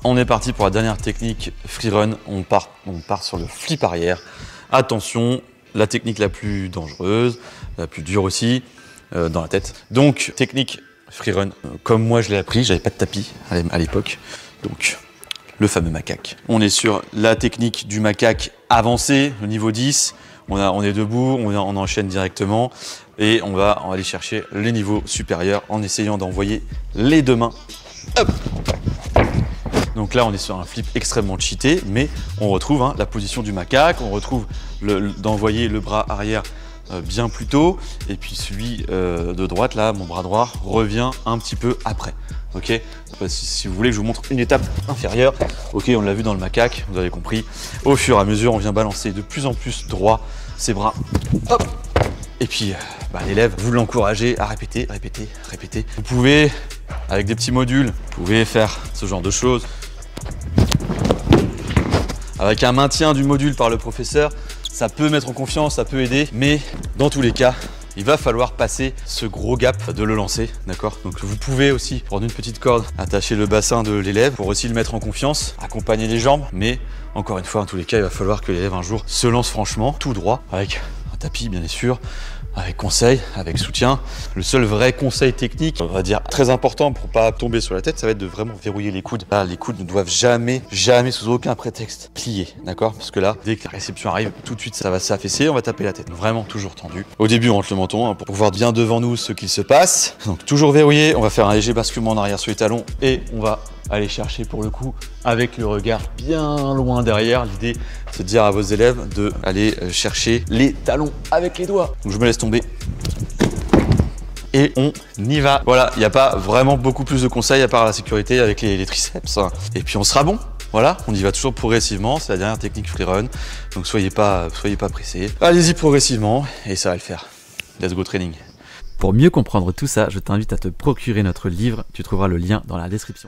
On est parti pour la dernière technique free run. On part sur le flip arrière. Attention, la technique la plus dangereuse, la plus dure aussi, dans la tête. Donc, technique free run, comme moi je l'ai appris, j'avais pas de tapis à l'époque. Donc, le fameux macaque. On est sur la technique du macaque avancé, le niveau 10. On est debout, on enchaîne directement et on va aller chercher les niveaux supérieurs en essayant d'envoyer les deux mains. Hop. Donc là, on est sur un flip extrêmement cheaté, mais on retrouve la position du macaque, on retrouve d'envoyer le bras arrière bien plus tôt, et puis celui de droite, là, mon bras droit, revient un petit peu après. Ok, si vous voulez que je vous montre une étape inférieure, ok, on l'a vu dans le macaque, vous avez compris. Au fur et à mesure, on vient balancer de plus en plus droit ses bras. Hop. Et puis, l'élève, vous l'encouragez à répéter, répéter, répéter. Vous pouvez, avec des petits modules, vous pouvez faire ce genre de choses. Avec un maintien du module par le professeur, ça peut mettre en confiance, ça peut aider, mais dans tous les cas, il va falloir passer ce gros gap de le lancer, d'accord? Donc vous pouvez aussi prendre une petite corde, attacher le bassin de l'élève pour aussi le mettre en confiance, accompagner les jambes, mais encore une fois, en tous les cas, il va falloir que l'élève un jour se lance franchement, tout droit, avec un tapis bien sûr, avec conseil, avec soutien. Le seul vrai conseil technique, on va dire très important pour pas tomber sur la tête, ça va être de vraiment verrouiller les coudes. Là, les coudes ne doivent jamais, sous aucun prétexte, plier, d'accord? Parce que là, dès que la réception arrive, tout de suite, ça va s'affaisser, on va taper la tête. Vraiment toujours tendu. Au début, on rentre le menton pour voir bien devant nous ce qu'il se passe. Donc toujours verrouillé, on va faire un léger basculement en arrière sur les talons et on va aller chercher pour le coup avec le regard bien loin derrière. L'idée, c'est de dire à vos élèves d'aller chercher les talons avec les doigts. Donc je me laisse tomber et on y va. Voilà, il n'y a pas vraiment beaucoup plus de conseils à part la sécurité avec les triceps. Et puis on sera bon. Voilà, on y va toujours progressivement. C'est la dernière technique free run. Donc soyez pas pressés. Allez-y progressivement et ça va le faire. Let's go training. Pour mieux comprendre tout ça, je t'invite à te procurer notre livre. Tu trouveras le lien dans la description.